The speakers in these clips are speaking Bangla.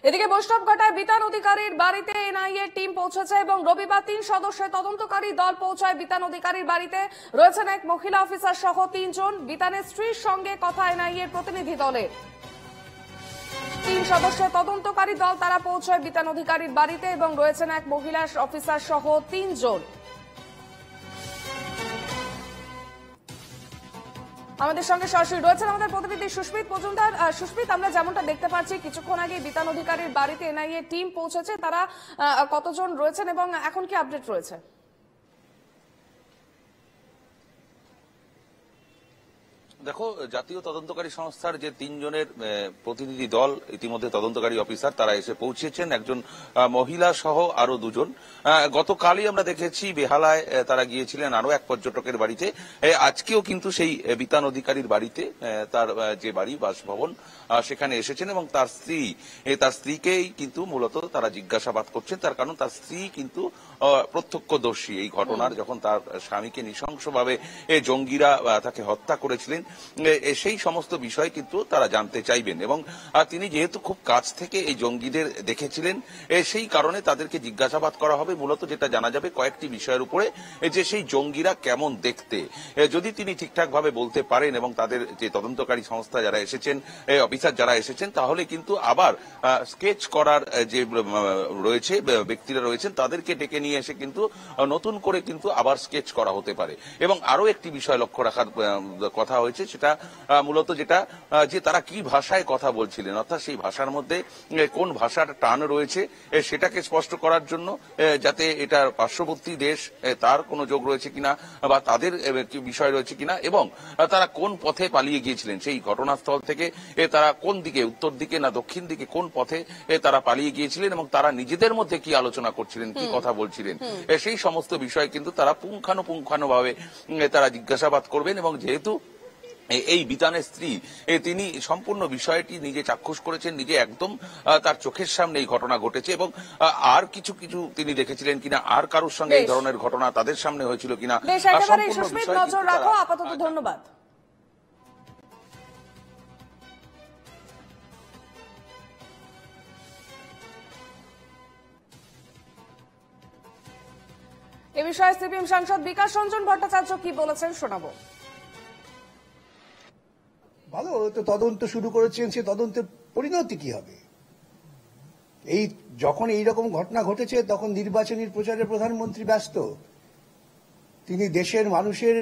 এদিকে বৈষ্ণবঘাটায় বিতান অধিকারীর বাড়িতে এনআইএ টিম পৌঁছেছে এবং রবিবার 3 সদস্যের তদন্তকারী দল পৌঁছায় বিতান অধিকারীর বাড়িতে। রয়েছেন এক মহিলা অফিসার সহ 3 জন। বিতানের স্ত্রীর সঙ্গে কথা এনআইএ প্রতিনিধি দলের। 3 সদস্যের তদন্তকারী দল তারা পৌঁছায় বিতান অধিকারীর বাড়িতে এবং রয়েছেন এক মহিলা অফিসার সহ 3 জন। আমাদের সঙ্গে সরাসরি রয়েছেন আমাদের প্রতিনিধি সুস্মিত মজুমদার। সুস্মিত, আমরা যেমনটা দেখতে পাচ্ছি কিছুক্ষণ আগে বিতান অধিকারীর বাড়িতে এনআইএ টিম পৌঁছেছে, তারা কতজন রয়েছেন এবং এখন কি আপডেট রয়েছে? দেখো, জাতীয় তদন্তকারী সংস্থার যে 3 জনের প্রতিনিধি দল ইতিমধ্যে তদন্তকারী অফিসার তারা এসে পৌঁছেছেন, একজন মহিলা সহ আরো 2 জন। গতকালই আমরা দেখেছি বেহালায় তারা গিয়েছিলেন আরো এক পর্যটকের বাড়িতে। আজকেও কিন্তু সেই বিতান অধিকারীর বাড়িতে তার যে বাড়ি বাসভবন সেখানে এসেছেন এবং তার স্ত্রীকেই কিন্তু মূলত তারা জিজ্ঞাসাবাদ করছেন। তার কারণ তার স্ত্রী কিন্তু প্রত্যক্ষদর্শী এই ঘটনার, যখন তার স্বামীকে নৃশংসভাবে জঙ্গিরা তাকে হত্যা করেছিলেন সেই সমস্ত বিষয় কিন্তু তারা জানতে চাইবেন এবং তিনি যেহেতু খুব কাছ থেকে এই জঙ্গিদের দেখেছিলেন সেই কারণে তাদেরকে জিজ্ঞাসাবাদ করা হবে। মূলত যেটা জানা যাবে কয়েকটি বিষয়ের উপরে, যে সেই জঙ্গিরা কেমন দেখতে, যদি তিনি ঠিকঠাক ভাবে বলতে পারেন এবং তাদের যে তদন্তকারী সংস্থা যারা এসেছেন, অফিসার যারা এসেছেন, তাহলে কিন্তু আবার স্কেচ করার যে রয়েছে ব্যক্তিরা রয়েছেন তাদেরকে ডেকে নিয়ে এসে কিন্তু নতুন করে কিন্তু আবার স্কেচ করা হতে পারে। এবং আরো একটি বিষয় লক্ষ্য রাখার কথা হয়েছে, সেটা মূলত যেটা যে তারা কি ভাষায় কথা বলছিলেন, অর্থাৎ সেই ভাষার মধ্যে কোন ভাষার টান রয়েছে সেটাকে স্পষ্ট করার জন্য, যাতে এটার পার্শ্ববর্তী দেশ তার কোনো যোগ রয়েছে কিনা বা তাদের বিষয় রয়েছে কিনা, এবং তারা কোন পথে পালিয়ে গিয়েছিলেন সেই ঘটনাস্থল থেকে, তারা কোন দিকে, উত্তর দিকে না দক্ষিণ দিকে, কোন পথে তারা পালিয়ে গিয়েছিলেন এবং তারা নিজেদের মধ্যে কি আলোচনা করছিলেন, কি কথা বলছিলেন, সেই সমস্ত বিষয় কিন্তু তারা পুঙ্খানুপুঙ্খানুভাবে তারা জিজ্ঞাসাবাদ করবেন। এবং যেহেতু এই বিতানের স্ত্রী তিনি সম্পূর্ণ বিষয়টি নিজে চাক্ষুষ করেছেন, নিজে একদম তার চোখের সামনে এই ঘটনা ঘটেছে এবং আর কিছু তিনি দেখেছিলেন কিনা, আর কারোর সঙ্গে এই ধরনের ঘটনা তাদের সামনে হয়েছিল কিনা, নজর রাখো। আপাতত ধন্যবাদ। এ বিষয়ে সিপিএম সাংসদ বিকাশ রঞ্জন ভট্টাচার্য কি বলেছেন শোনাবো। ভালো তো তদন্ত শুরু করেছেন, সে তদন্তের পরিণতি কি হবে? এই যখন এইরকম ঘটনা ঘটেছে তখন নির্বাচনী প্রচারে প্রধানমন্ত্রী ব্যস্ত। তিনি দেশের মানুষের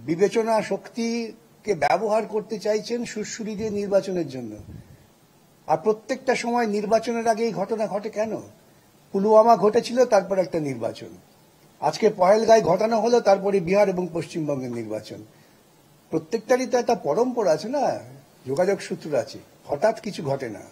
বিবেচনা শক্তিকে ব্যবহার করতে চাইছেন সুরসুরি দিয়ে নির্বাচনের জন্য। আর প্রত্যেকটা সময় নির্বাচনের আগে এই ঘটনা ঘটে কেন? পুলওয়ামা ঘটেছিল, তারপর একটা নির্বাচন, আজকে পহেলগাঁয় ঘটানো হলো, তারপরে বিহার এবং পশ্চিমবঙ্গের নির্বাচন। প্রত্যেকটারই তো একটা পরম্পরা আছে না, যোগাযোগ সূত্র আছে, হঠাৎ কিছু ঘটে না।